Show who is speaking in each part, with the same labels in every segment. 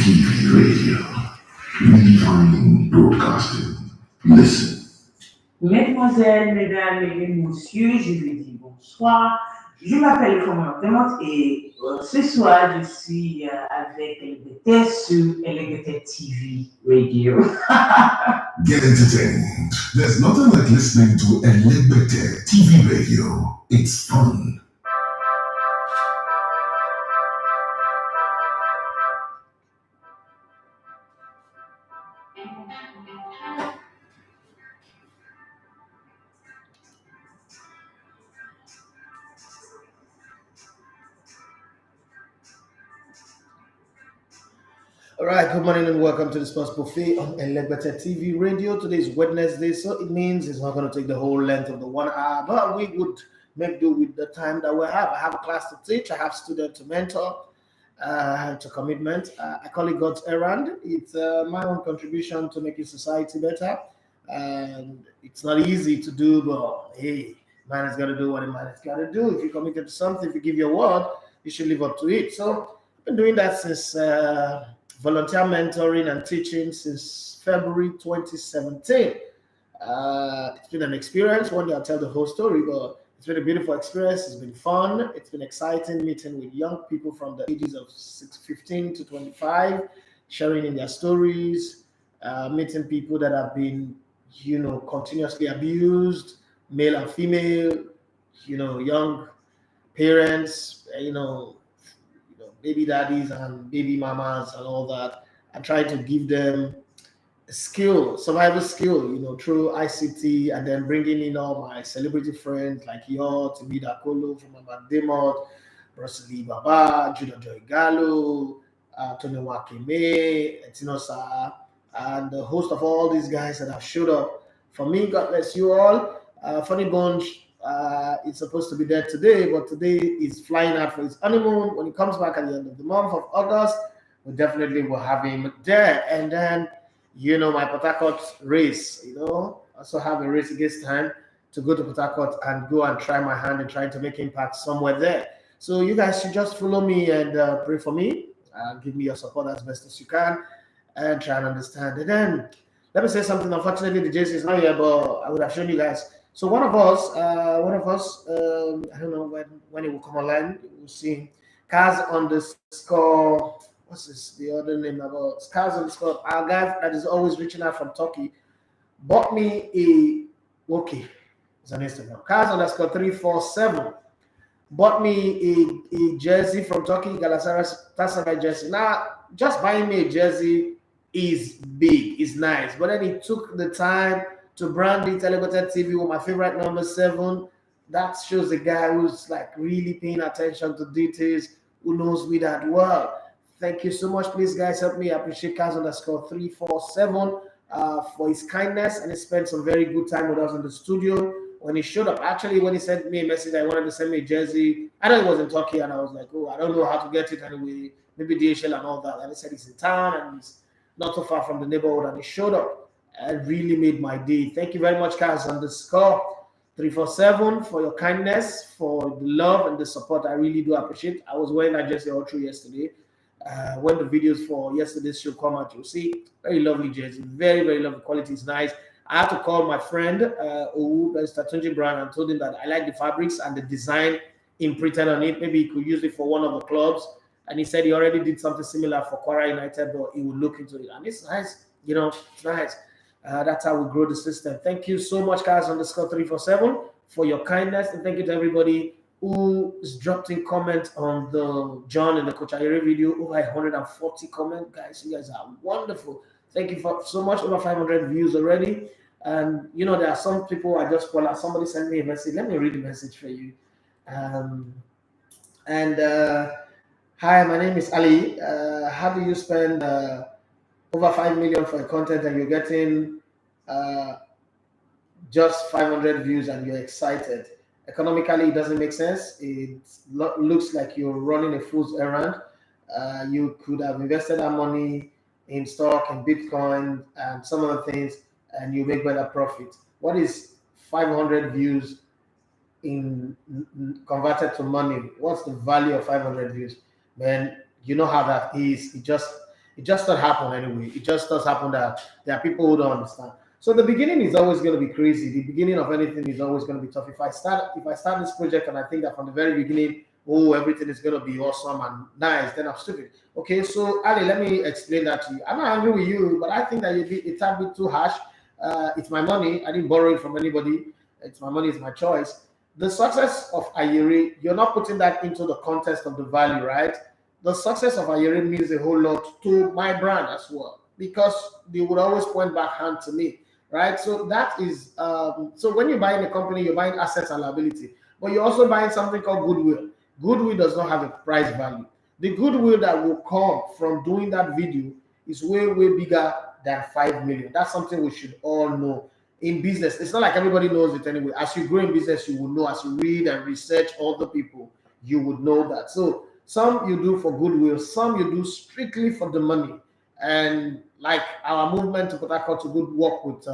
Speaker 1: TV radio, redefining broadcasting. Listen.
Speaker 2: Mesdemoiselles, mesdames et messieurs, je vous dis bonsoir. Je m'appelle Comment et ce soir, je suis avec LBT sur LBT TV Radio.
Speaker 1: Get entertained. There's nothing like listening to Elebete TV radio. It's fun.
Speaker 3: All right, good morning and welcome to the Sports Buffet on Elegbete TV Radio. Today is Wednesday, so it means it's not going to take the whole length of the 1 hour, but we would make do with the time that we have. I have a class to teach, I have students to mentor, it's a commitment. I call it God's errand. It's my own contribution to making society better. And it's not easy to do, but hey, man has got to do what a man has got to do. If you're committed to something, if you give your word, you should live up to it. So I've been doing that since volunteer mentoring and teaching since February 2017. It's been an experience. One day I'll tell the whole story, but it's been a beautiful experience. It's been fun. It's been exciting meeting with young people from the ages of 15 to 25, sharing in their stories, meeting people that have been, continuously abused, male and female, young parents, baby daddies and baby mamas and all that. I try to give them a skill, survival skill, through ICT, and then bringing in all my celebrity friends like Yo, Timida Kolo from Ahmad Demot, Brosely Baba, Judah Joy Gallo, Tony Wakeme, Etinosa, and the host of all these guys that have showed up. For me, God bless you all. Funny Bunch, it's supposed to be there today, but today is flying out for his honeymoon. When he comes back at the end of the month of August, we definitely will have him there. And then, my Port Harcourt race, also have a race against time to go to Port Harcourt and go and try my hand and trying to make impact somewhere there. So you guys should just follow me and pray for me. Give me your support as best as you can and try and understand. And then, let me say something. Unfortunately, the JC is not here, but I would have shown you guys. So one of us, I don't know when it will come online. We'll see. Cars on the score. What's this? The other name about Cars on the score. Our guy that is always reaching out from Turkey bought me it's on Instagram. Cars on the score 347 bought me a jersey from Turkey, Galatasaray jersey. Now, just buying me a jersey is big, is nice, but then he took the time to brand it, Elevated TV with my favorite number 7. That shows the guy who's like really paying attention to details, who knows me that well. Thank you so much. Please, guys, help me. I appreciate Kaz _ 347 for his kindness, and he spent some very good time with us in the studio. When he showed up, actually, when he sent me a message, I wanted to send me a jersey. I know it was in Turkey, and I was like, I don't know how to get it anyway. Maybe DHL and all that. And he said he's in town and he's not so far from the neighborhood, and he showed up. It really made my day. Thank you very much, Kaz _ 347 for your kindness, for the love and the support. I really do appreciate. I was wearing that jersey all through yesterday. When the videos for yesterday's show come out, you'll see very lovely jersey, very, very lovely. Quality is nice. I had to call my friend Mr. Tunji Brown, and told him that I like the fabrics and the design imprinted on it. Maybe he could use it for one of the clubs. And he said he already did something similar for Kwara United, but he would look into it. And it's nice, it's nice. That's how we grow the system. Thank you so much, guys, on the score 347 for your kindness, and thank you to everybody who's dropped in comment on the John and the Coach Ayere video. Over 140 comments, guys. You guys are wonderful. Thank you for so much. Over 500 views already. And there are some people I just call out. Somebody sent me a message. Let me read the message for you. Hi, my name is Ali. How do you spend over 5 million for a content and you're getting just 500 views and you're excited? Economically, it doesn't make sense. It looks like you're running a fool's errand. You could have invested that money in stock and Bitcoin and some other things, and you make better profit. What is 500 views in converted to money? What's the value of 500 views? Man, you know how that is. It just does happen anyway. It just does happen that there are people who don't understand. So the beginning is always going to be crazy. The beginning of anything is always going to be tough. If I start this project and I think that from the very beginning, oh, everything is going to be awesome and nice, then I'm stupid. Okay, so Ali, let me explain that to you. I'm not angry with you, but I think that you'd be a tad bit too harsh. It's my money. I didn't borrow it from anybody. It's my money. It's my choice. The success of Ayere, you're not putting that into the context of the value, right? The success of Ayere means a whole lot to my brand as well, because they would always point back hand to me, right? So that is, so when you're buying a company, you're buying assets and liability, but you're also buying something called goodwill. Goodwill does not have a price value. The goodwill that will come from doing that video is way, way bigger than 5 million. That's something we should all know. In business, it's not like everybody knows it anyway. As you grow in business, you will know. As you read and research other people, you would know that. So some you do for goodwill, some you do strictly for the money. And like our movement to Port Harcourt to good work with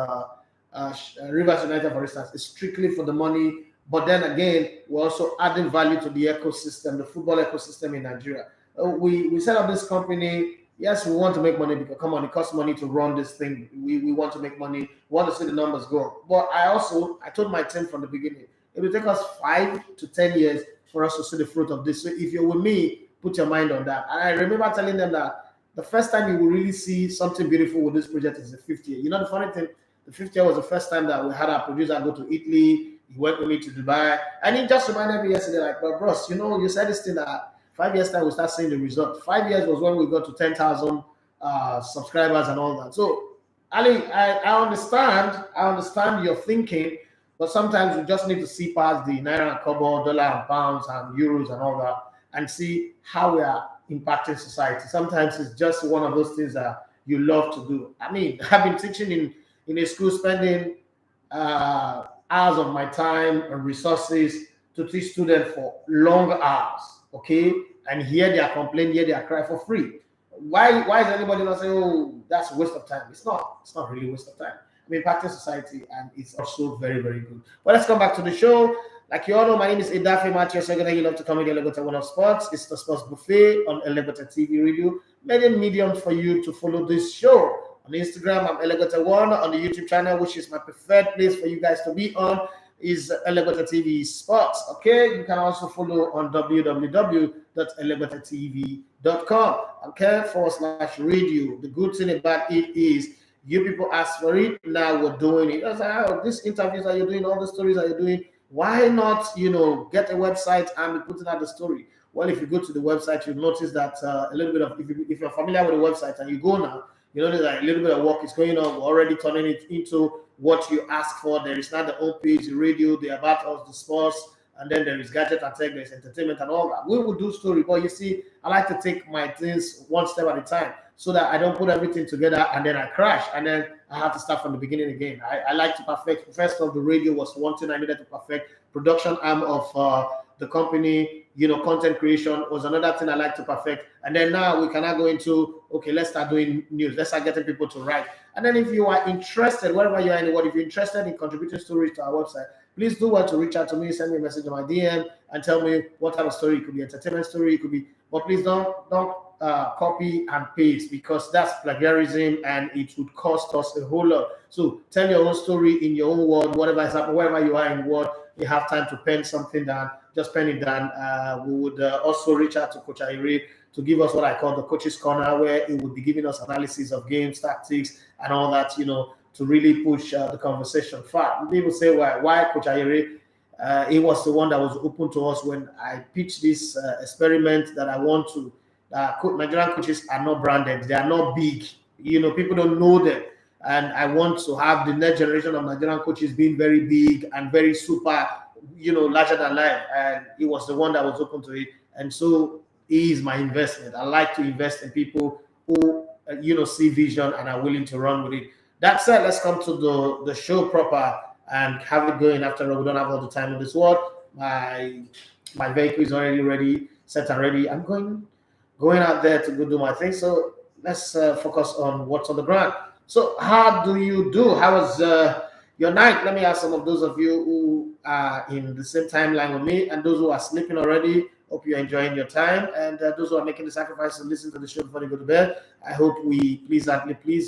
Speaker 3: Rivers United, for instance, is strictly for the money. But then again, we're also adding value to the ecosystem, the football ecosystem in Nigeria. We set up this company. Yes, we want to make money because, come on, it costs money to run this thing. We want to make money. We want to see the numbers go. But I told my team from the beginning, it will take us 5 to 10 years for us to see the fruit of this. So if you're with me, put your mind on that. And I remember telling them that the first time you will really see something beautiful with this project is the 5th year. You know, the funny thing, the 5th year was the first time that we had our producer go to Italy. He went with me to Dubai. And he just reminded me yesterday, like, but bros, you know, you said this thing that 5 years time we start seeing the result. 5 years was when we got to 10,000 subscribers and all that. So Ali, I understand your thinking, but sometimes we just need to see past the naira and kobo, dollar and pounds and euros and all that, and see how we are impacting society. Sometimes it's just one of those things that you love to do. I mean, I've been teaching in a school, spending hours of my time and resources to teach students for long hours, okay? And hear their complaint, hear their cry for free. Why is anybody not saying, oh, that's a waste of time? It's not really a waste of time. I mean, impacting society, and it's also very, very good. Well, let's come back to the show. Like you all know, my name is Edafe Matthew Segura. You love to come in the Elegbeta One of Sports. It's the Sports Buffet on Elegbeta TV Radio. Made a medium for you to follow this show. On Instagram, I'm Elegbeta One. On the YouTube channel, which is my preferred place for you guys to be on, is Elegbeta TV Sports. Okay, you can also follow on www.elebetatv.com. Okay, /radio. The good thing about it is you people ask for it. Now we're doing it. I was like, oh, these interviews that you're doing, all the stories that you're doing, why not, get a website and be putting out the story? Well, if you go to the website, you'll notice that a little bit of, if you're familiar with the website and you go now, you notice that a little bit of work is going on. We're already turning it into what you ask for. There is not the home page, the radio, the about us, the sports, and then there is gadget and tech, there's entertainment and all that. We will do story, but you see, I like to take my things one step at a time so that I don't put everything together and then I crash and then I have to start from the beginning again. I like to perfect. First of the radio was one thing I needed to perfect. Production arm of the company, content creation was another thing I like to perfect. And then now we cannot go into, okay, let's start doing news. Let's start getting people to write. And then if you are interested, wherever you are in the world, if you're interested in contributing stories to our website, please do want to reach out to me, send me a message on my DM and tell me what type of story. It could be entertainment story, it could be, but please don't copy and paste, because that's plagiarism and it would cost us a whole lot. So tell your own story in your own word, whatever is happening, wherever you are in the world, you have time to pen something down, just pen it down. We would also reach out to Coach Ayere to give us what I call the coach's corner, where he would be giving us analysis of games, tactics, and all that, to really push the conversation far. People say, why Coach Ayere? He was the one that was open to us when I pitched this experiment that I want to. Nigerian coaches are not branded. They are not big. People don't know them. And I want to have the next generation of Nigerian coaches being very big and very super, larger than life. And he was the one that was open to it. And so he is my investment. I like to invest in people who, see vision and are willing to run with it. That said, let's come to the show proper and have it going. After all, we don't have all the time in this world. My vehicle is already ready, set and ready. I'm going out there to go do my thing. So let's focus on what's on the ground. So how do you do? How was your night? Let me ask some of those of you who are in the same timeline with me and those who are sleeping already, Hope you're enjoying your time. And those who are making the sacrifice to listen to the show before they go to bed, I hope we please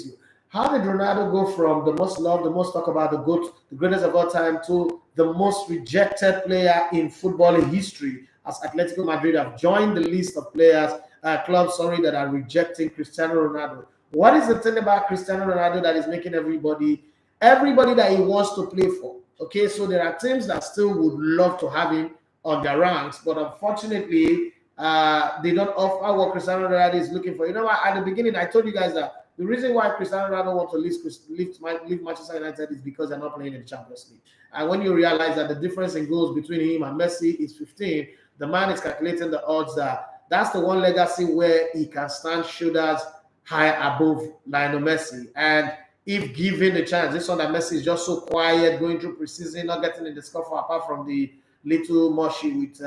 Speaker 3: you. How did Ronaldo go from the most loved, the most talked about, the GOAT, the greatest of all time, to the most rejected player in football history, as Atletico Madrid have joined the list of clubs that are rejecting Cristiano Ronaldo? What is the thing about Cristiano Ronaldo that is making everybody that he wants to play for? Okay, so there are teams that still would love to have him on their ranks, but unfortunately, they don't offer what Cristiano Ronaldo is looking for. You know what? At the beginning, I told you guys that the reason why Cristiano Ronaldo wants to leave Manchester United is because they're not playing in the Champions League. And when you realize that the difference in goals between him and Messi is 15, the man is calculating the odds that that's the one legacy where he can stand shoulders high above Lionel Messi. And if given the chance, this one that Messi is just so quiet, going through preseason, not getting in the scuffle apart from the little mushy with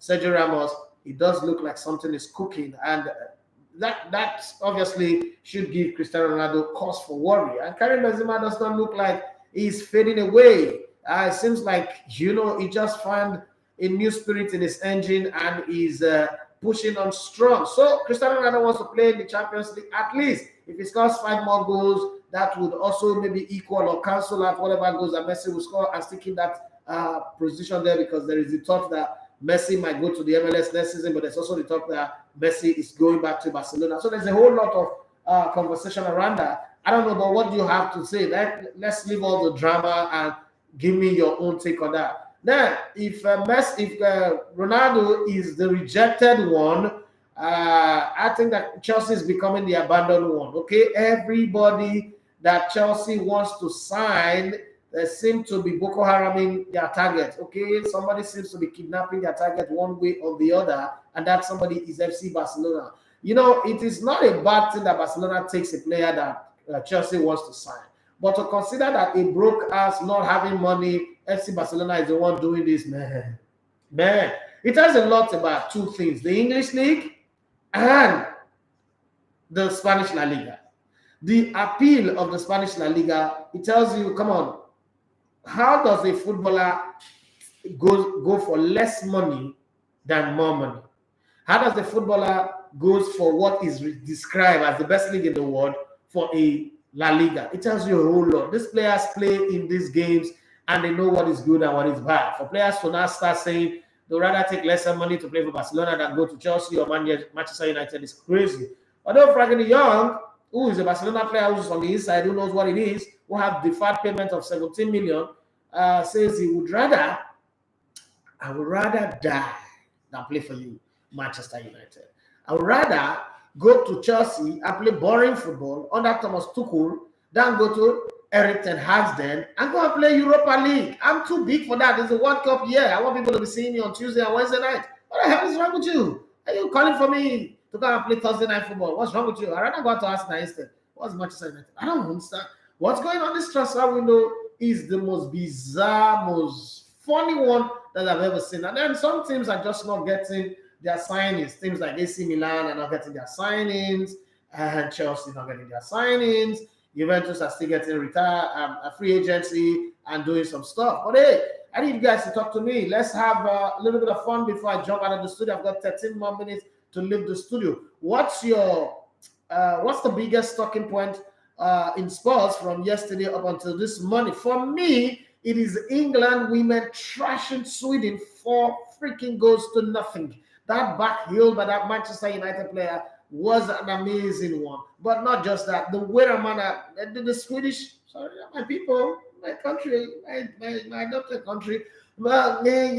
Speaker 3: Sergio Ramos, it does look like something is cooking. And that obviously should give Cristiano Ronaldo cause for worry. And Karim Benzema does not look like he's fading away. It seems like, he just found a new spirit in his engine and is pushing on strong. So Cristiano Ronaldo wants to play in the Champions League. At least if he scores 5 more goals, that would also maybe equal or cancel out whatever goals that Messi will score and stick in that position there, because there is the thought that Messi might go to the MLS next season, but there's also the talk that Messi is going back to Barcelona. So there's a whole lot of conversation around that. I don't know, but what do you have to say? Let's leave all the drama and give me your own take on that. Now, if Ronaldo is the rejected one, I think that Chelsea is becoming the abandoned one. Okay, everybody that Chelsea wants to sign, they seem to be Boko Haraming their target. Okay, somebody seems to be kidnapping their target one way or the other, and that somebody is FC Barcelona. It is not a bad thing that Barcelona takes a player that Chelsea wants to sign, but to consider that a broke ass not having money, FC Barcelona is the one doing this, man. It has a lot about two things: the English League and the Spanish La Liga. The appeal of the Spanish La Liga, it tells you, come on, how does a footballer go for less money than more money? How does the footballer goes for what is described as the best league in the world for a La Liga? It tells you a whole lot. These players play in these games and they know what is good and what is bad. For players to now start saying they'd rather take lesser money to play for Barcelona than go to Chelsea or Manchester United is crazy. Although Frenkie de Jong, who is a Barcelona player who's on the inside, who knows what it is, who have deferred payment of 17 million, says he would rather die than play for you, Manchester United. I would rather go to Chelsea and play boring football under Thomas Tuchel than go to Eric Ten Hag's den and go and play Europa League. I'm too big for that. It's a World Cup year. I want people to be seeing me on Tuesday and Wednesday night. What the hell is wrong with you? Are you calling for me to go and play Thursday night football? What's wrong with you? I'd rather go to Arsenal instead. What's Manchester United? I don't understand. What's going on this transfer window is the most bizarre, most funny one that I've ever seen. And then some teams are just not getting their signings. Teams like AC Milan are not getting their signings, and Chelsea not getting their signings. Juventus are still getting a free agency and doing some stuff. But hey, I need you guys to talk to me. Let's have a little bit of fun before I jump out of the studio. I've got 13 more minutes to leave the studio. What's the biggest talking point in sports from yesterday up until this morning? For me, it is England women trashing Sweden 4 freaking goals to nothing. That back heel by that Manchester United player was an amazing one. But not just that, the way the Swedish, my people, my country, my adopted country, well, they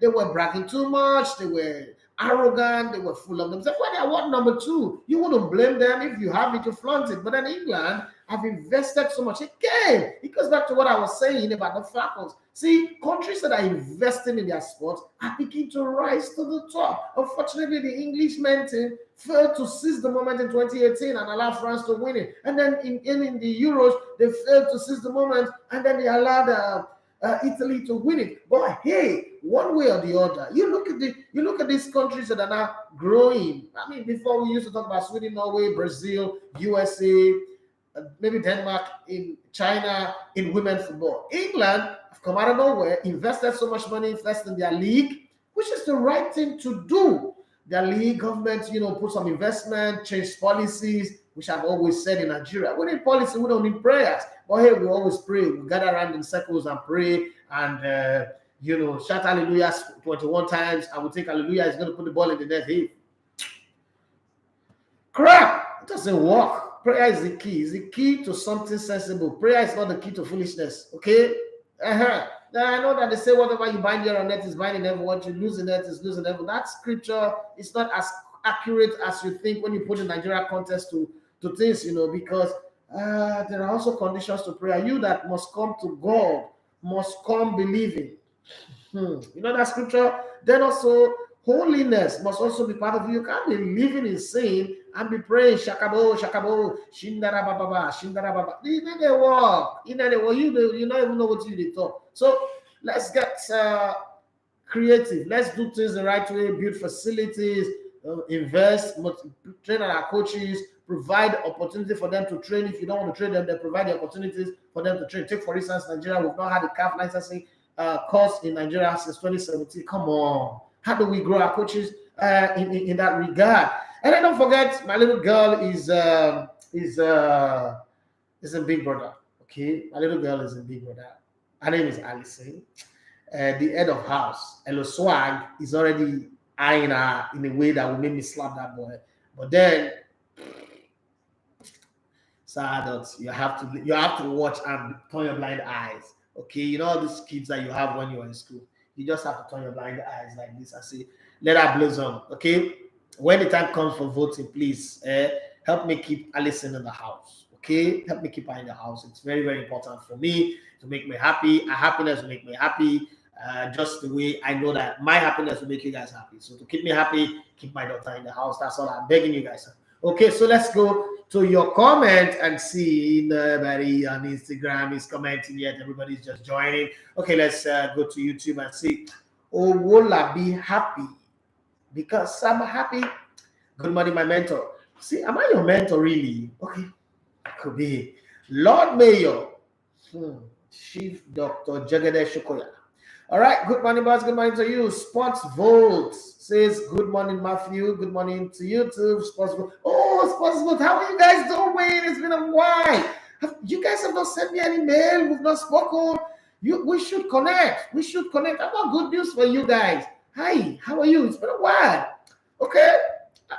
Speaker 3: were bragging too much, they were arrogant, they were full of themselves. Well, they are what, number 2? You wouldn't blame them if you have it, to flaunt it. But then England have invested so much. Again, it goes back to what I was saying about the Falcons. See, countries that are investing in their sports are beginning to rise to the top. Unfortunately, the English men team failed to seize the moment in 2018 and allow France to win it. And then in the Euros, they failed to seize the moment and then they allowed Italy to win it. But hey, one way or the other, you look at these countries that are now growing. I mean, before we used to talk about Sweden, Norway, Brazil, USA, maybe Denmark, in China, in women's football. England have come out of nowhere, invested so much money, invested in their league, which is the right thing to do. The league government, put some investment, change policies, which I've always said in Nigeria. We need policy, we don't need prayers. But hey, we always pray. We gather around in circles and pray and, shout hallelujah 21 times. And we think hallelujah is going to put the ball in the net. Hey, crap, it doesn't work. Prayer is the key. It's the key to something sensible. Prayer is not the key to foolishness. Okay? Now I know that they say whatever you bind here on earth is binding heaven. What you lose in earth is losing heaven. That scripture is not as accurate as you think when you put in Nigeria context to things, because there are also conditions to prayer. You that must come to God must come believing. You know that scripture? Then also holiness must also be part of you. You can't be living in sin and be praying shakabo, shakabo, shindara baba, shindara baba. You know they walk. You don't even know what you talk. So let's get creative. Let's do things the right way, build facilities, invest, train our coaches, provide opportunity for them to train. If you don't want to train them, they provide the opportunities for them to train. Take, for instance, Nigeria, we've not had a CAF licensing course in Nigeria since 2017. Come on. How do we grow our coaches in that regard? And then don't forget, my little girl is in Big Brother. Okay, my little girl is in Big Brother. Her name is Alison. The head of house, Elo Swag, is already eyeing her in a way that will make me slap that boy. But then, so adults, you have to watch and turn your blind eyes. Okay, you know all these kids that you have when you're in school. You just have to turn your blind eyes like this and say, let her blaze on. Okay, when the time comes for voting, please help me keep Alison in the house. Okay, help me keep her in the house. It's very, very important for me to make me happy. Her happiness will make me happy. Just the way I know that my happiness will make you guys happy. So to keep me happy, keep my daughter in the house. That's all I'm begging you guys. Okay, so let's go to your comment and see nobody on Instagram is commenting yet. Everybody's just joining. Okay, let's go to YouTube and see. Oh, will I be happy? Because I'm happy. Good morning, my mentor. See, am I your mentor really? Okay, could be. Lord Mayor, Chief Dr. Jagade Shukoya. All right, good morning, boss. Good morning to you. Sports Vote says, good morning, Matthew. Good morning to you too. Sports Vote. Oh, Sports Vote, how are you guys doing? It's been a while. You guys have not sent me any mail. We've not spoken. We should connect. We should connect. I've got good news for you guys. Hi, how are you? It's been a while. Okay.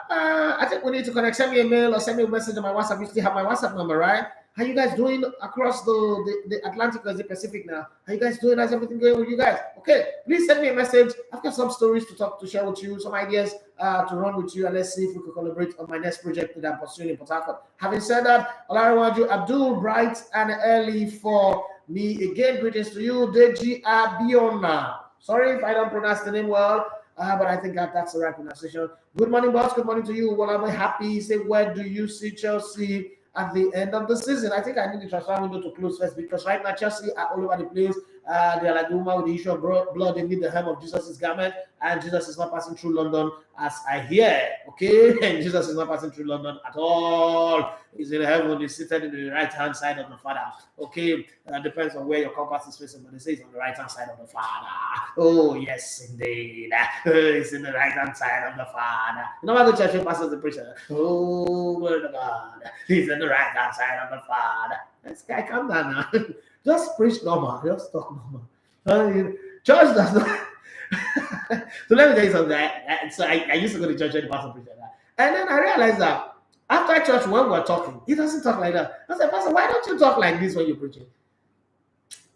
Speaker 3: I think we need to connect. Send me a mail or send me a message on my WhatsApp. You still have my WhatsApp number, right? How you guys doing across the Atlantic or the Pacific now? How you guys doing? How's everything going with you guys? Okay, please send me a message. I've got some stories to share with you, some ideas to run with you, and let's see if we can collaborate on my next project that I'm pursuing in Port Harcourt. Having said that, Olarawaju Abdul, bright and early for me again. Greetings to you, Deji Abiona. Sorry if I don't pronounce the name well. But I think that's the right pronunciation. Good morning, boss. Good morning to you. Well, I'm happy. Say, where do you see Chelsea at the end of the season? I think I need the transfer window to close first because right now Chelsea are all over the place. They are like the woman with the issue of blood. They need the hem of Jesus' garment, and Jesus is not passing through London, as I hear. Okay, and Jesus is not passing through London at all. He's in heaven. He's seated in the right hand side of the Father. Okay, that depends on where your compass is facing, but they say he's on the right hand side of the Father. Oh yes, indeed, he's in the right hand side of the Father. You know what the church pastor the preacher? Oh, glory to God, he's in the right hand side of the Father. This guy, calm down now. Just preach normal. Just talk normal. Church does not. So let me tell you something. So I used to go to church and the pastor preach like that. And then I realized that after church, when we're talking, he doesn't talk like that. I said, Pastor, why don't you talk like this when you're preaching?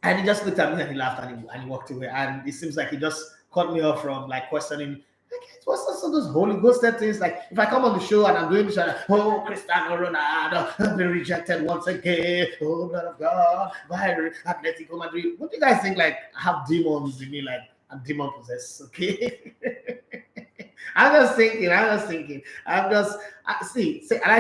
Speaker 3: And he just looked at me and he laughed and he walked away. And it seems like he just cut me off from like questioning. What's also those Holy Ghosted things? Like if I come on the show and I'm doing the show, oh, Cristiano Ronaldo has been rejected once again. Oh, blood of God, by Atletico Madrid. What do you guys think? Like I have demons in me, like I'm demon possessed. Okay. I'm just thinking. I like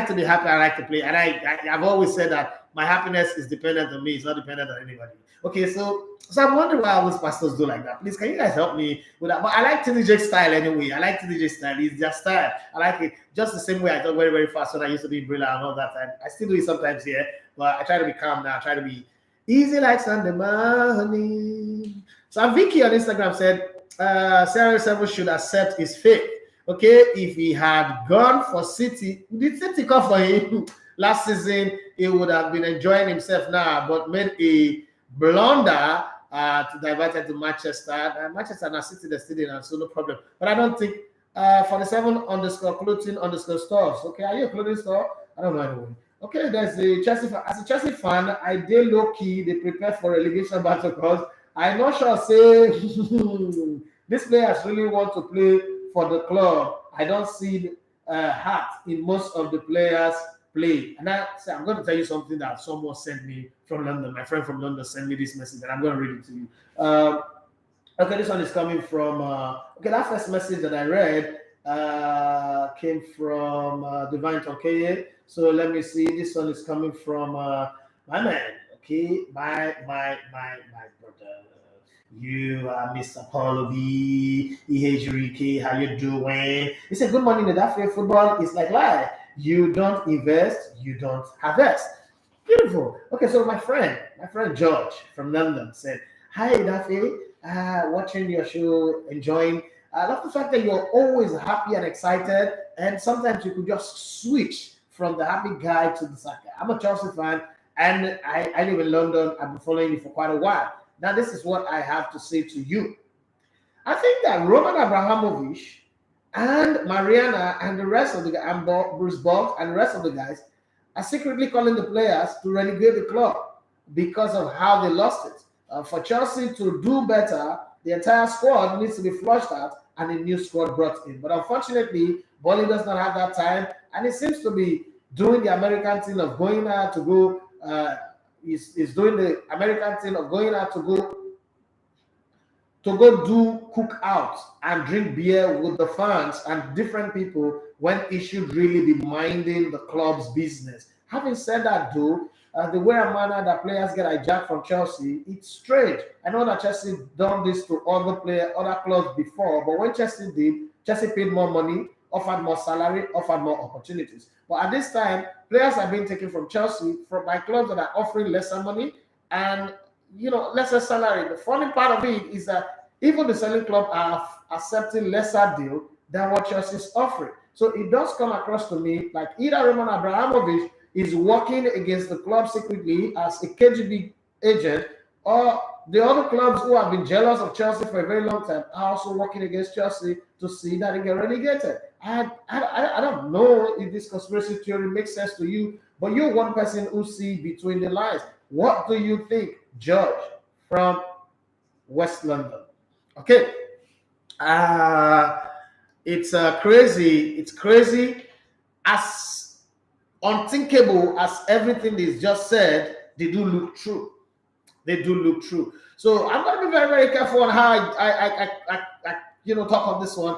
Speaker 3: to be happy. I like to play. And I've always said that my happiness is dependent on me. It's not dependent on anybody. Okay, so I'm wondering why all those pastors do like that. Please, can you guys help me with that? But I like TDJ style anyway. I like TDJ style. It's their style. I like it just the same way I talk very, very fast when I used to be in Brilla and all that time. I still do it sometimes here, but I try to be calm now. I try to be easy like Sunday morning. So Vicky on Instagram said, CR7 should accept his fate. Okay, if he had gone for City, did City come for him last season? He would have been enjoying himself now, but made a blunder to divert it to Manchester. Manchester and City, the stadium, so no problem. But I don't think 47_clothing_stores. Okay, are you a clothing store? I don't know anyway. Okay, there's the Chelsea fan. As a Chelsea fan, I did low key. They prepare for relegation battle because I'm not sure. Say these players really want to play for the club. I don't see heart in most of the players play. And I'm going to tell you something that someone sent me from London. My friend from London sent me this message, and I'm going to read it to you. Okay, this one is coming from. Okay, that first message that I read came from Divine Tokeye. So let me see. This one is coming from my man. Okay, my brother. You are Mr. Paulo B. Enrique. How you doing? He said, "Good morning. That football is like life. You don't invest, you don't harvest." Beautiful. Okay, so my friend George from London said, "Hi, Daffy. Watching your show, enjoying. I love the fact that you're always happy and excited, and sometimes you could just switch from the happy guy to the sad guy. I'm a Chelsea fan, and I live in London. I've been following you for quite a while. Now, this is what I have to say to you. I think that Roman Abramovich and Mariana and the rest of the guys, and Bruce Bolt and the rest of the guys are secretly calling the players to relegate the club because of how they lost it. For Chelsea to do better, the entire squad needs to be flushed out and a new squad brought in. But unfortunately, Bolly does not have that time, and it seems to be doing the American thing of going out to go. Is doing the American thing of going out to go do cookout and drink beer with the fans and different people when it should really be minding the club's business. Having said that, though, the way and manner that players get hijacked from Chelsea, it's strange. I know that Chelsea done this to other clubs before, but when Chelsea did, Chelsea paid more money, offered more salary, offered more opportunities. But at this time, players are being taken from Chelsea by clubs that are offering lesser money and lesser salary. The funny part of it is that even the selling club are accepting lesser deal than what Chelsea is offering. So it does come across to me like either Roman Abramovich is working against the club secretly as a KGB agent, or the other clubs who have been jealous of Chelsea for a very long time are also working against Chelsea to see that they get relegated. I don't know if this conspiracy theory makes sense to you, but you're one person who sees between the lines. What do you think, George from West London? Okay. It's crazy. It's crazy. As unthinkable as everything is just said, they do look true. They do look true. So I'm going to be very, very careful on how I talk on this one.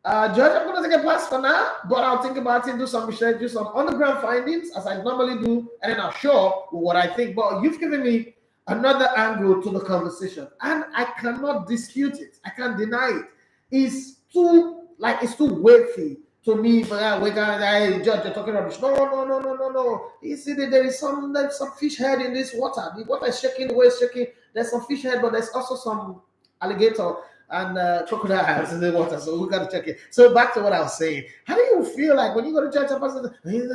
Speaker 3: George, I'm going to take a pass for now, but I'll think about it, do some research, do some underground findings as I normally do, and then I'll show what I think. But you've given me another angle to the conversation, and I cannot dispute it. I can't deny it. It's too wavy to me. But Judge, you're talking rubbish. No. You see that there's some fish head in this water. The water is shaking, the way it's shaking. There's some fish head, but there's also some alligator and crocodiles in the water, so we got to check it. So back to what I was saying. How do you feel like when you go to church? How do you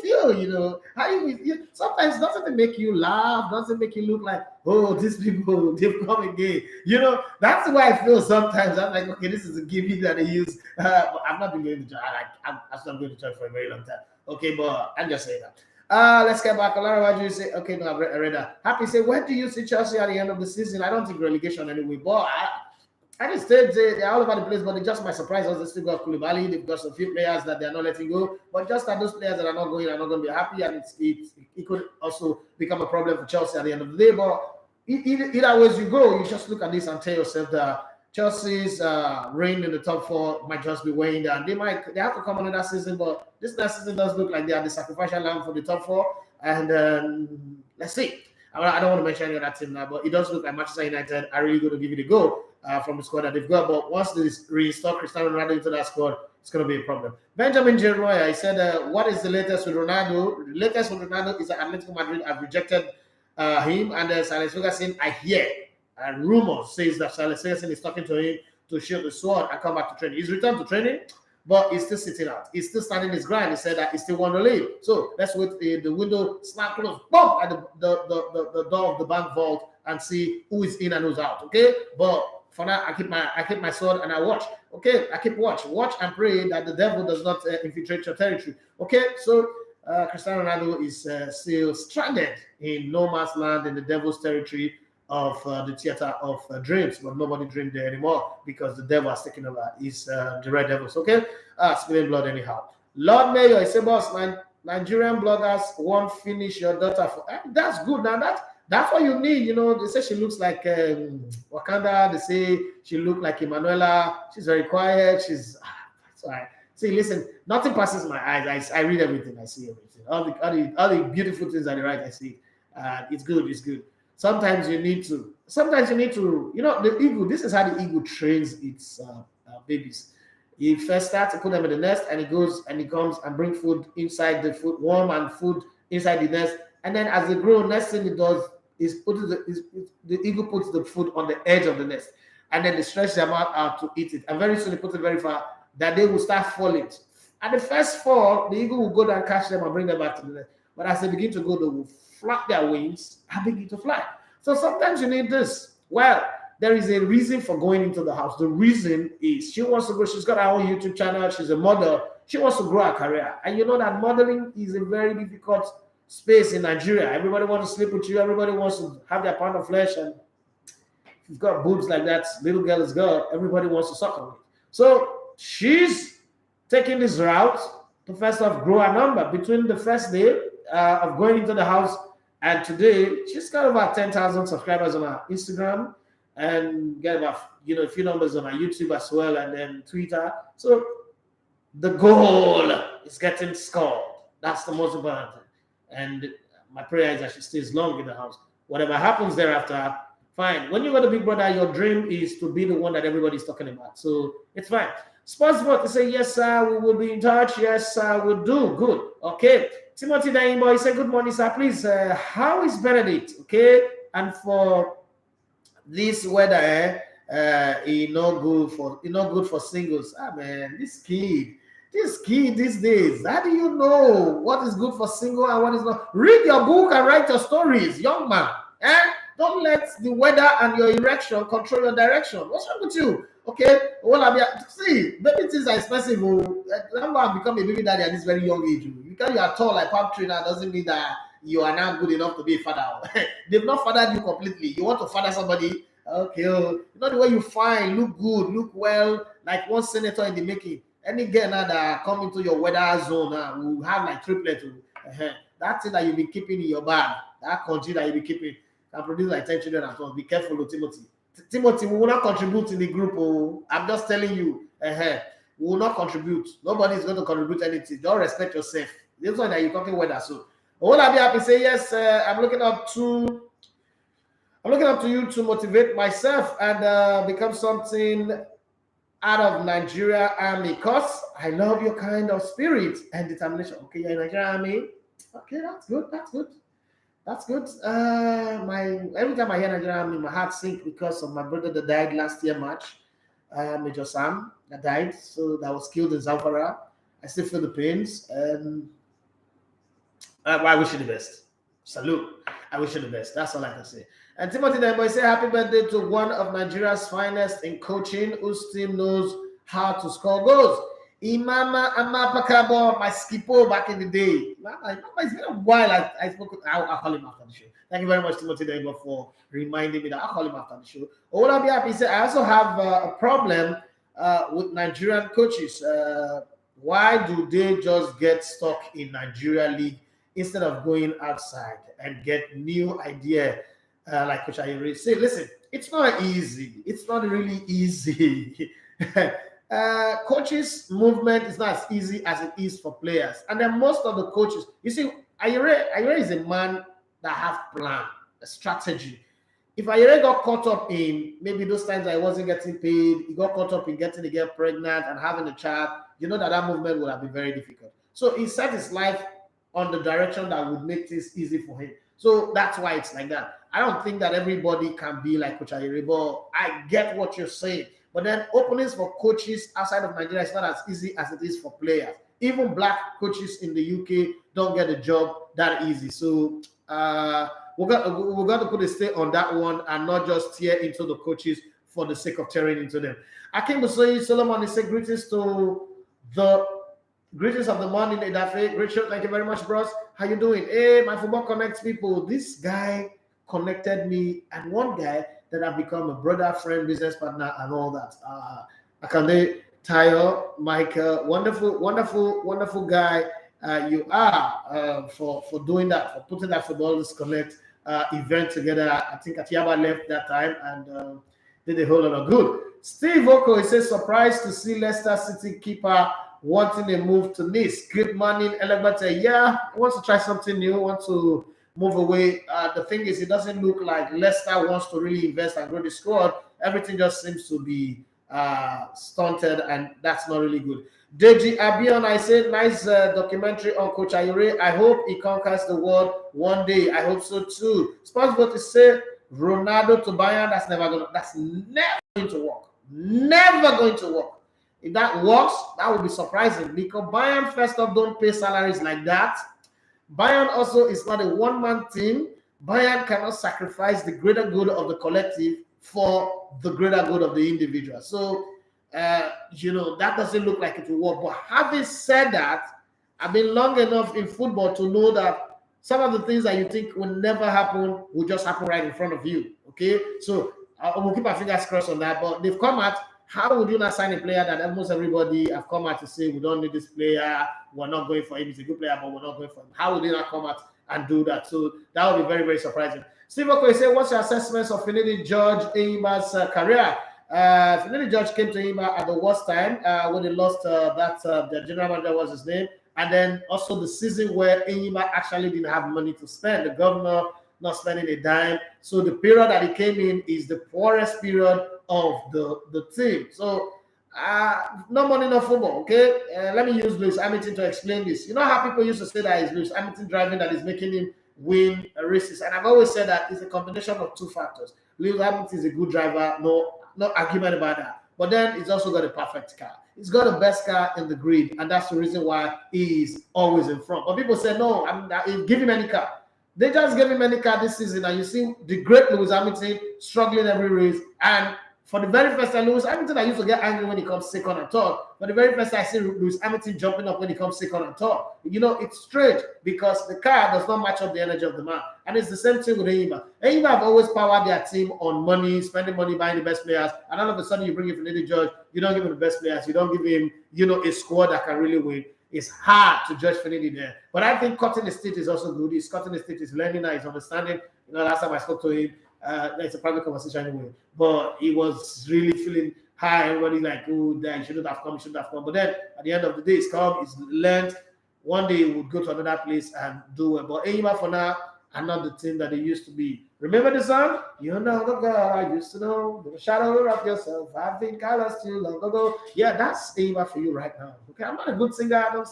Speaker 3: feel? How do you sometimes doesn't it make you laugh? Doesn't make you look like, oh, these people, they've come again? That's the way I feel sometimes. I'm like, okay, this is a gimmick that they use. I've not been going to church. I'm not going to church for a very long time. Okay, but I'm just saying that. Let's get back. A lot of you say, okay, no, I read that. Happy say, where do you see Chelsea at the end of the season? I don't think relegation anyway, but I just said they're all over the place, but they just might surprise us. They still got Koulibaly, they've got some few players that they're not letting go, but just that those players that are not going are not going to be happy, and it could also become a problem for Chelsea at the end of the day. But either ways you go, you just look at this and tell yourself that Chelsea's reign in the top four might just be weighing down. They have to come on in that season, but this next season does look like they are the sacrificial lamb for the top four. And let's see. I don't want to mention any of that team now, but it does look like Manchester United are really going to give it a go from the squad that they've got. But once they reinstall Cristiano Ronaldo into that squad, it's going to be a problem. Benjamin J. Roy, he said, what is the latest with Ronaldo? The latest with Ronaldo is that Atletico Madrid have rejected him, and Alex Ferguson, I hear, and rumors says that Alex Ferguson is talking to him to shield the sword and come back to training. He's returned to training, but he's still sitting out. He's still standing his ground. He said that he still want to leave. So let's wait the window snap close, boom, at the door of the bank vault and see who is in and who's out. Okay, but for now, I keep my sword and I watch. Okay, I keep watch and pray that the devil does not infiltrate your territory. Okay, so Cristiano Ronaldo is still stranded in no man's land in the devil's territory of the theater of dreams, but nobody dreamed there anymore because the devil has taken over. It's the Red Devils. Okay, spilling blood anyhow. Lord Mayor, I say, boss, man, Nigerian bloggers won't finish your daughter for. That's good. Now that's what you need. You know, they say she looks like Wakanda. They say she looked like Emanuela. She's very quiet. She's sorry. See, listen, nothing passes my eyes. I read everything. I see everything. All the beautiful things that they write, I see. It's good. It's good. Sometimes you need to. You know, the eagle. This is how the eagle trains its babies. He first starts to put them in the nest, and he goes and he comes and bring food inside the food, warm and food inside the nest. And then as they grow, next thing it does is the eagle puts the food on the edge of the nest, and then they stretch their mouth out to eat it. And very soon they put it very far that they will start falling. At the first fall, the eagle will go down, catch them, and bring them back to the nest. But as they begin to go, they will flap their wings and begin to fly. So sometimes you need this. Well, there is a reason for going into the house. The reason is she wants to go. She's got her own YouTube channel. She's a model. She wants to grow her career. And you know that modeling is a very difficult space in Nigeria. Everybody wants to sleep with you. Everybody wants to have their pound of flesh. And if you've got boobs like that, little girl is girl, everybody wants to suck on it. So she's taking this route to first off grow her number. Between the first day of going into the house and today, she's got about 10,000 subscribers on her Instagram and get about a few numbers on her YouTube as well, and then Twitter. So the goal is getting scored. That's the most important thing. And my prayer is that she stays long in the house. Whatever happens thereafter, fine. When you got a big brother, your dream is to be the one that everybody's talking about. So it's fine. Sports Vote, they say, yes, sir, we will be in touch. Yes, sir, we'll do. Good. Okay. Timothy Daimbo, he said, good morning, sir. Please, how is Benedict? Okay. And for this weather, not good for singles. Ah, man, this kid these days, how do you know what is good for single and what is not? Read your book and write your stories, young man. Don't let the weather and your erection control your direction. What's wrong with you? Okay, well, see, baby things are expensive. Remember, I've become a baby daddy at this very young age. Because you are tall like palm tree now doesn't mean that you are now good enough to be a father. They've not fathered you completely. You want to father somebody. Okay, you know the way you find, look good, look well, like one senator in the making. Any girl now that come into your weather zone will have like triplets. That thing that you've been keeping in your bag, that country that you've been keeping, can produce like 10 children at once. Be careful, Timothy. Timothy, we will not contribute in the group. I'm just telling you. We will not contribute. Nobody is going to contribute anything. Don't respect yourself. This one that you're talking weather. So, will I be happy to say yes? I'm looking up to you to motivate myself and become something out of Nigeria Army, because I love your kind of spirit and determination. Okay, you're in Nigeria Army. Okay, that's good. Every time I hear Nigeria Army, my heart sinks because of my brother that died last year March, Major Sam, that died. So that was killed in Zamfara. I still feel the pains, and I wish you the best. Salute. I wish you the best. That's all I can say. And Timothy Demboy say happy birthday to one of Nigeria's finest in coaching, whose team knows how to score goals. Imama Amapakabo, my skipper back in the day. It's been a while. I'll call him after the show. Thank you very much, Timothy Demboy, for reminding me that I'll call him after the show. Ola be happy. Say I also have a problem with Nigerian coaches. Why do they just get stuck in Nigeria League instead of going outside and get new idea? Like Coach Ayuri say, listen, it's not easy. It's not really easy. Coaches' movement is not as easy as it is for players. And then most of the coaches, you see, Ayuri is a man that have plan, a strategy. If Ayuri got caught up in maybe those times I wasn't getting paid, he got caught up in getting the girl pregnant and having a child, you know that movement would have been very difficult. So he set his life on the direction that would make this easy for him. So that's why it's like that. I don't think that everybody can be like Coach Ayere, but I get what you're saying. But then openings for coaches outside of Nigeria is not as easy as it is for players. Even black coaches in the UK don't get a job that easy. So we're going to put a stay on that one and not just tear into the coaches for the sake of tearing into them. Akim Busoyi Solomon is saying greetings of the morning, Edafe. Great show. Thank you very much, bros. How you doing? Hey, my Football Connects people. This guy connected me and one guy that I've become a brother, friend, business partner, and all that. Akande Tayo, Michael, wonderful guy. You are for doing that, for putting that Footballers Connect event together. I think Atiaba left that time and did a whole lot of good. Steve Oko, he says, surprised to see Leicester City keeper wanting a move to Nice. Good morning, Elegbate. Yeah, wants to try something new, wants to move away. The thing is, it doesn't look like Leicester wants to really invest and grow the squad. Everything just seems to be stunted, and that's not really good. Deji Abion, I said, nice documentary on Coach Ayere. I hope he conquers the world one day. I hope so too. Sports vote to say Ronaldo to Bayern. That's never going to work. Never going to work. If that works, that would be surprising because Bayern, first off, don't pay salaries like that. Bayern also is not a one-man team. Bayern cannot sacrifice the greater good of the collective for the greater good of the individual. So, that doesn't look like it will work. But having said that, I've been long enough in football to know that some of the things that you think will never happen will just happen right in front of you. Okay? So, we'll keep our fingers crossed on that. But they've come out. How would you not sign a player that almost everybody have come out to say, we don't need this player, we're not going for him, he's a good player, but we're not going for him? How would they not come out and do that? So that would be very, very surprising. Steve Okoye said, what's your assessments of Finidi George Eyima's career? Finidi George came to Eyima at the worst time when he lost the general manager was his name. And then also the season where Eyima actually didn't have money to spend. The governor not spending a dime. So the period that he came in is the poorest period of the team. So no money, no football. Okay, let me use Lewis Hamilton to explain this. You know how people used to say that it's Lewis Hamilton driving that is making him win races, and I've always said that it's a combination of two factors. Lewis Hamilton is a good driver, no argument about that. But then he's also got a perfect car. He's got the best car in the grid, and that's the reason why he's always in front. But people say no, give him any car. They just gave him any car this season, and you see the great Lewis Hamilton struggling every race. And for the very first time, Lewis Hamilton, I used to get angry when he comes second and third. For the very first time, I see Lewis Hamilton jumping up when he comes second and third. It's strange because the car does not match up the energy of the man. And it's the same thing with Eyima. Eyima have always powered their team on money, spending money, buying the best players. And all of a sudden, you bring in Finidi George, you don't give him the best players. You don't give him, a squad that can really win. It's hard to judge Finidi there. But I think cutting the stitch is also good. He's cutting the stitch, he's learning now, he's understanding. Last time I spoke to him, it's a private conversation anyway. But he was really feeling high. Everybody like, oh, he shouldn't have come. But then at the end of the day, he's come, he's learned. One day he would go to another place and do it. But Eyima for now are not the team that they used to be. Remember the song? You know the girl I used to know, the shadow of yourself. I think I lost you long ago. Yeah, that's Eyima for you right now. Okay, I'm not a good singer. Don't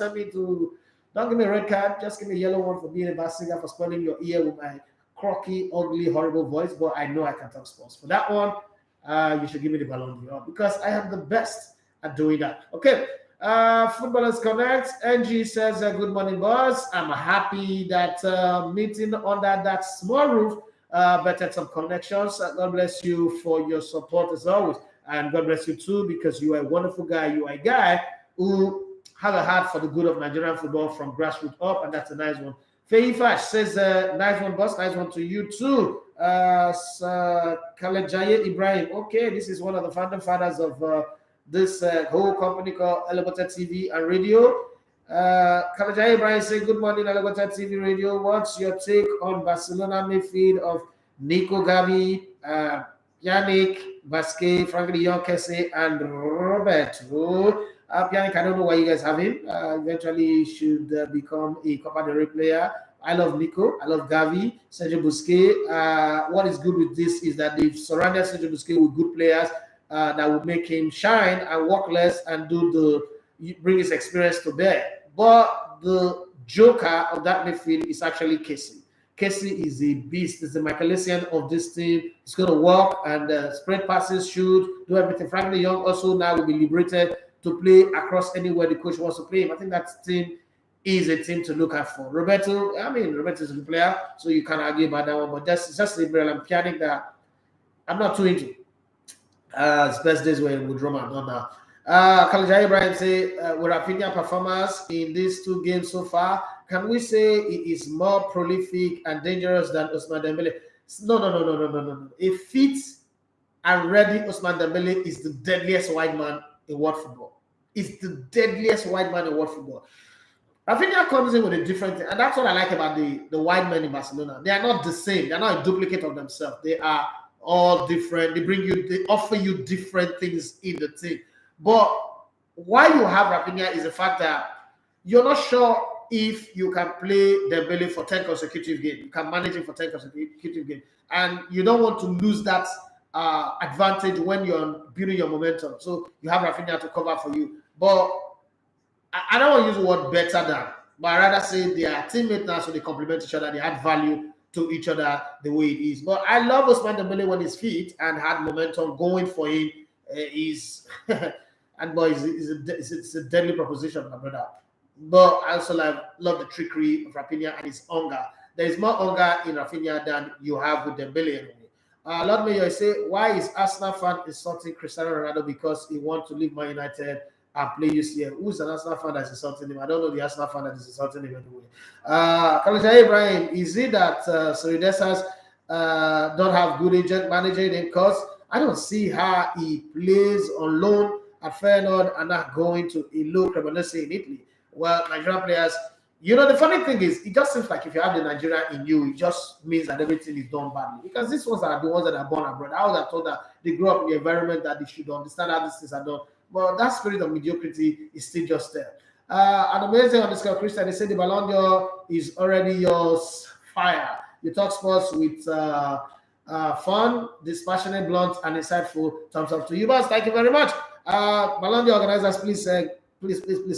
Speaker 3: give me a red card. Just give me a yellow one for being a bad singer, for spoiling your ear with my croaky, ugly, horrible voice. But I know I can talk sports. For that one, you should give me the Ballon d'Or because I am the best at doing that. Okay. Footballers Connect. NG says, good morning, boss. I'm happy that meeting under that small roof bettered some connections. God bless you for your support as always. And God bless you too, because you are a wonderful guy. You are a guy who have a heart for the good of Nigerian football from grassroots up, and that's a nice one. Feifash says, nice one, boss. Nice one to you too. Kalejaye Ibrahim. Okay, this is one of the founding fathers of this whole company called Elevator TV and Radio. Kalejaye Ibrahim says, good morning, Elevator TV Radio. What's your take on Barcelona midfield of Nico Gavi, Yannick, Basque, Frenkie de Jong, Kesse, and Robert? Yannick, I don't know why you guys have him. Eventually, should become a Copa del Rey player. I love Nico. I love Gavi, Sergio Busquets. What is good with this is that they've surrounded Sergio Busquets with good players that will make him shine and work less and bring his experience to bear. But the joker of that midfield is actually Kesse. Casey is a beast. He's the Michaelisian of this team. He's going to walk and spread passes, shoot, do everything. Frenkie de Jong also now will be liberated to play across anywhere the coach wants to play him. I think that team is a team to look out for. Roberto is a good player, so you can't argue about that one. But that's just a Olympianic that I'm not too into. His best days were with Roma, not now. Kalajai Ibrahim say, with Rafinha performance in these 2 games so far, can we say he is more prolific and dangerous than Ousmane Dembele? No. A fit and ready Ousmane Dembele is the deadliest white man in world football. It's the deadliest white man in world football. Rafinha comes in with a different thing, and that's what I like about the white men in Barcelona. They are not the same. They are not a duplicate of themselves. They are all different. They offer you different things in the team. But why you have Rafinha is the fact that you're not sure if you can play Dembele for 10 consecutive games. You can manage him for 10 consecutive games. And you don't want to lose that advantage when you're building your momentum. So you have Rafinha to cover for you. But I don't want to use the word better than, but I rather say they are teammates now, so they complement each other. They add value to each other the way it is. But I love Ousmane Dembele when he's fit and had momentum going for him. He's and boy, it's a deadly proposition, my brother. But I also love the trickery of Rafinha and his hunger. There is more hunger in Rafinha than you have with Dembele anyway. Lord Mayor say, why is Arsenal fan insulting Cristiano Ronaldo because he wants to leave Man United and play UCL? Who's an Arsenal fan that's insulting him? I don't know the Arsenal fan that is insulting him anyway. Kalajai Ibrahim, is it that Seridesas don't have good agent managing him? Because I don't see how he plays on loan at Feyenoord and not going to a low Cremonese in Italy. Well, Nigerian players, the funny thing is, it just seems like if you have the Nigerian in you, it just means that everything is done badly. Because these ones are the ones that are born abroad. I was told that they grew up in the environment that they should understand how these things are done. But that spirit of mediocrity is still just there. An amazing underscore Christian, they say the Ballon d'Or is already yours. Fire. You talk sports with fun, dispassionate, blunt, and insightful. Thumbs up to you, boss. Thank you very much. Ballon d'Or organizers, please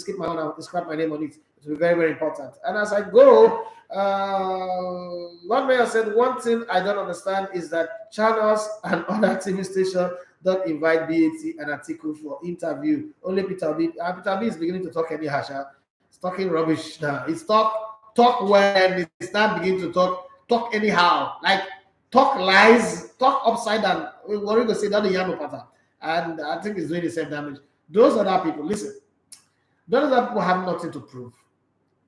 Speaker 3: skip my own. Scrap my name on it. It will be very, very important. And as I go, one mayor said, one thing I don't understand is that channels and other TV stations don't invite BAT and Atiku for interview. Only Peter B. Peter B is beginning to talk anyhow. He's talking rubbish now. He's talk when he's not beginning to talk anyhow. Like talk lies, talk upside down. What are you going to say? That's the Yano pattern. And I think he's doing the same damage. Those other people, listen, those other people have nothing to prove.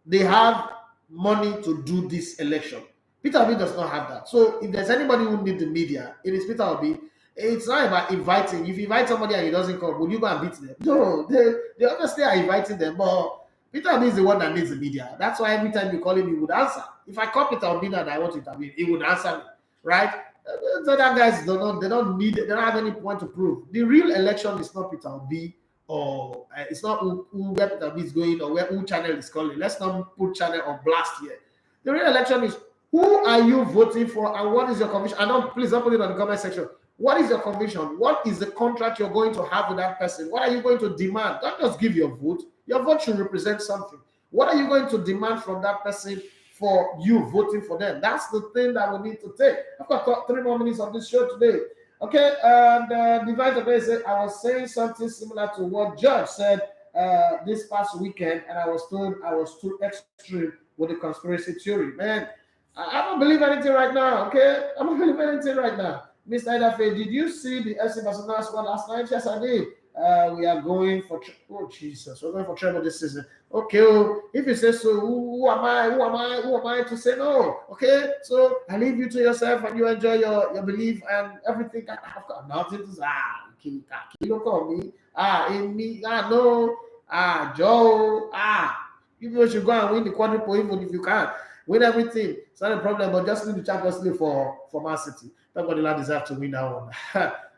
Speaker 3: They have money to do this election. Peter Obi does not have that. So if there's anybody who needs the media, it is Peter Obi. It's not about inviting. If you invite somebody and he doesn't come, will you go and beat them? No, they obviously are inviting them, but Peter Obi is the one that needs the media. That's why every time you call him, he would answer. If I call Peter Obi and I want to interview, he would answer me, right? So that guys don't have any point to prove. The real election is not Peter Obi, or it's not where Peter Obi is going or who channel is calling. Let's not put channel on blast here. The real election is who are you voting for and what is your conviction? And please don't put it on the comment section. What is your conviction? What is the contract you're going to have with that person? What are you going to demand? Don't just give your vote. Your vote should represent something. What are you going to demand from that person for you voting for them? That's the thing that we need to take. I've got 3 more minutes of this show today. Okay, and Divine today said, I was saying something similar to what Judge said this past weekend, and I was told I was too extreme with the conspiracy theory. Man, I don't believe anything right now, okay? I don't believe anything right now. Mr. Idafe, did you see the FC Barcelona squad last night? Yes, I did. We are going for, oh Jesus, we're going for treble this season. Okay, well, if you say so, who am I to say no? Okay, so I leave you to yourself and you enjoy your belief and everything. I've got nothing to say. Look on me. In me. No. Joe. You should go and win the quadruple even if you can't. Win everything. It's not a problem, but just win the Champions League for Man City. Nobody deserves to win that one.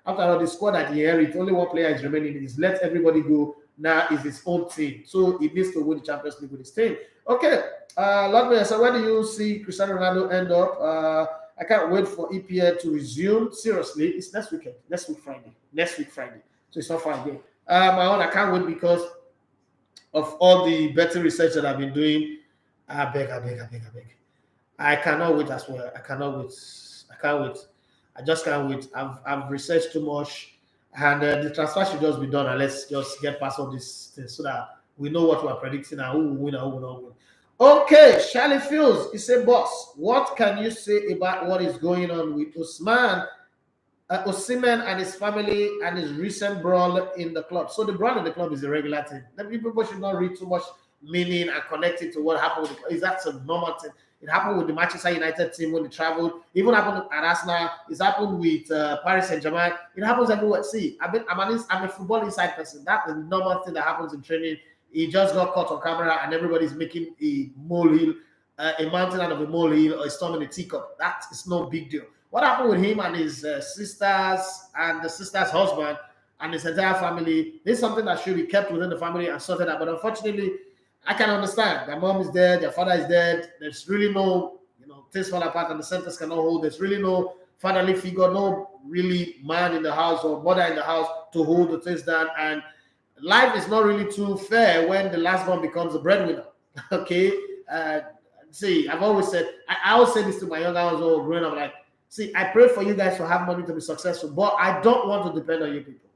Speaker 3: After all, the squad that he inherits, only one player is remaining. Is let everybody go. Now is his own team. So he needs to win the Champions League with his team. Okay. Lord, so where do you see Cristiano Ronaldo end up? I can't wait for EPL to resume. Seriously, it's next weekend. Next week Friday. So it's not far again. My own, I can't wait because of all the betting research that I've been doing. I beg. I cannot wait as well. I cannot wait. I can't wait. I just can't wait. I've researched too much, and the transfer should just be done. And let's just get past all these things so that we know what we're predicting and who will win and who will not win. Okay, Charlie Fields, he said, boss, what can you say about what is going on with Osimhen and his family and his recent brawl in the club? So the brawl in the club is a regular thing. Then people should not read too much meaning and connect it to what happened with the club. Is that a normal thing? It happened with the Manchester United team when they traveled. Even happened at Arsenal. It's happened with Paris Saint-Germain. It happens everywhere. See, I'm a football inside person. That's the normal thing that happens in training. He just got caught on camera and everybody's making a molehill, a mountain out of a molehill or a storm in a teacup. That is no big deal. What happened with him and his sisters and the sister's husband and his entire family is something that should be kept within the family and sorted out. But unfortunately, I can understand. Their mom is dead, their father is dead. There's really no, things fall apart and the centers cannot hold. There's really no fatherly figure, no really man in the house or mother in the house to hold the things down. And life is not really too fair when the last one becomes a breadwinner. Okay? See, I've always said, I always say this to my younger ones all growing up, like, see, I pray for you guys to have money to be successful, but I don't want to depend on you people.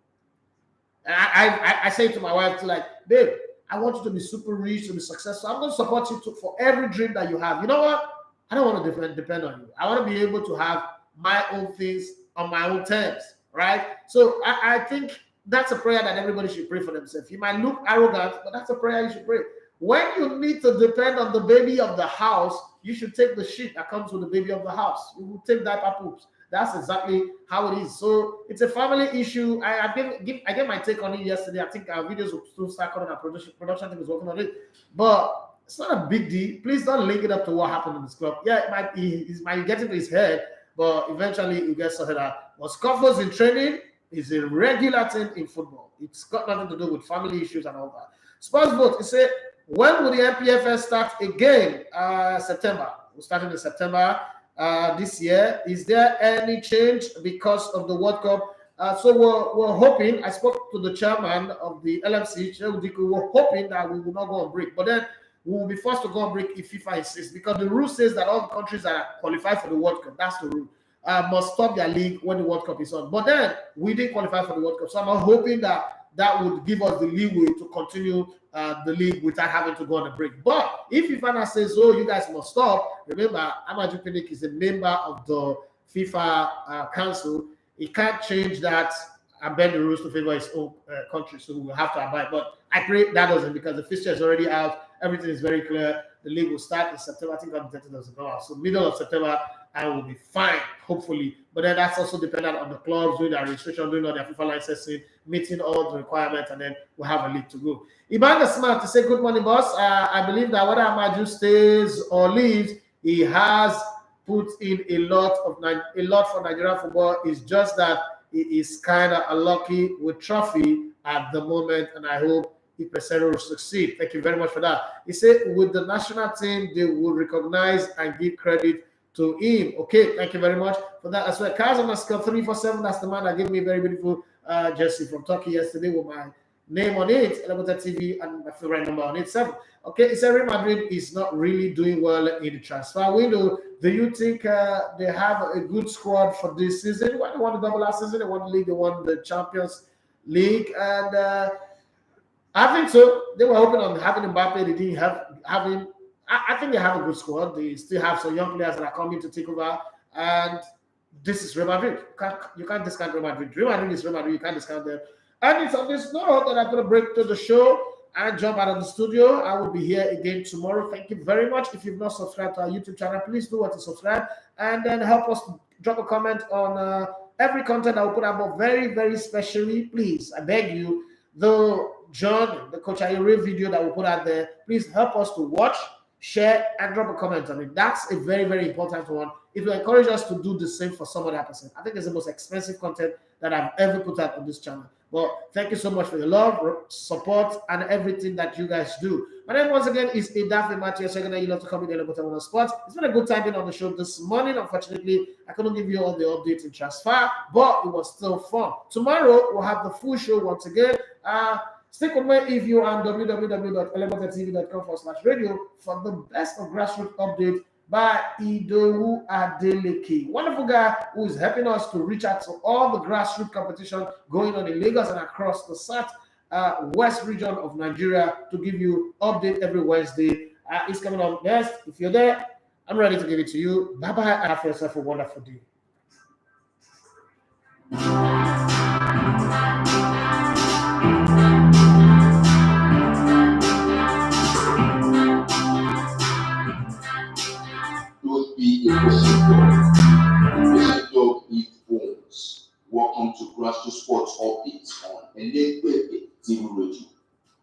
Speaker 3: And I say to my wife, to like, babe, I want you to be super rich, to be successful. I'm going to support you for every dream that you have. You know what? I don't want to depend on you. I want to be able to have my own things on my own terms, right? So I think that's a prayer that everybody should pray for themselves. You might look arrogant, but that's a prayer you should pray. When you need to depend on the baby of the house, you should take the shit that comes with the baby of the house. You will take diaper poops. That's exactly how it is. So it's a family issue. I gave my take on it yesterday. I think our videos will still start coming. Our production team is working on it. But it's not a big deal. Please don't link it up to what happened in this club. Yeah, it might get into his head, but eventually it gets sorted out. But scuffles in training is a regular thing in football. It's got nothing to do with family issues and all that. Sports vote, it said, when will the NPFL start again? September. We're starting in September. This year. Is there any change because of the World Cup? So we're hoping, I spoke to the chairman of the LMC, we're hoping that we will not go on break, but then we will be forced to go on break if FIFA insists, because the rule says that all the countries that are qualified for the World Cup, that's the rule, must stop their league when the World Cup is on. But then we didn't qualify for the World Cup, so I'm hoping that would give us the leeway to continue the league without having to go on a break. But if FIFA says, oh, you guys must stop, remember, Amadou Pinnick is a member of the FIFA Council. He can't change that and bend the rules to favor his own country, so we will have to abide. But I pray that doesn't, because the fixture is already out. Everything is very clear. The league will start in September. I think on the 30th of September. So middle of September, I will be fine, hopefully. But then that's also dependent on the clubs doing their registration, doing all their FIFA licensing, meeting all the requirements, and then we'll have a league to go. Ibanga Smart to say, good morning, boss. I believe that whether Amaju stays or leaves, he has put in a lot for Nigerian football. It's just that he is kind of unlucky with trophy at the moment, and I hope Pesero will succeed. Thank you very much for that. He said, with the national team, they will recognize and give credit to him. Okay, thank you very much for that as well. Kazamaska 347, that's the man that gave me a very beautiful jersey from Turkey yesterday with my name on it, Elevator TV, and my favorite number on it, 7. Okay, it's Real Madrid is not really doing well in the transfer window. Do you think they have a good squad for this season? Well, they won the double last season, they won the league, they won the Champions League, and I think so. They were hoping on having Mbappe. They didn't have him. I think they have a good squad. They still have some young players that are coming to take over. And this is Real Madrid. You can't discount Real Madrid. Real Madrid is Real Madrid. You can't discount them. And it's on this note that I'm going to break to the show and jump out of the studio. I will be here again tomorrow. Thank you very much. If you've not subscribed to our YouTube channel, please do want to subscribe. And then help us drop a comment on every content I will put out. But very, very specially, please, I beg you, though, John, the Coach Ayore video that we put out there, please help us to watch, share, and drop a comment on it. That's a very, very important one. It will encourage us to do the same for some other person. I think it's the most expensive content that I've ever put out on this channel. Well, thank you so much for your love, support, and everything that you guys do. My name once again is Idafe Matthew. You love to come in the sports. It's been a good time being on the show this morning. Unfortunately, I couldn't give you all the updates in transfer, but it was still fun. Tomorrow, we'll have the full show once again. Stick with me if you are on www.elementartv.com/radio for the best of grassroots update by Idowu Adeleke. Wonderful guy who is helping us to reach out to all the grassroots competition going on in Lagos and across the South West region of Nigeria to give you update every Wednesday. It's coming on next. If you're there, I'm ready to give it to you. Bye-bye. Have yourself a wonderful day.
Speaker 4: Don't be a patient dog. Patient dog eat bones. Welcome to Grassroots Sports Updates on Enlegbede TV Radio.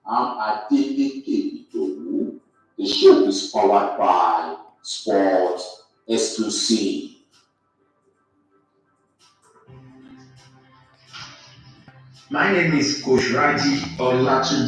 Speaker 4: I'm Adeleke Idowu. The show is powered by Sport Exclusive.
Speaker 5: My name is Coach Raji Olatunji.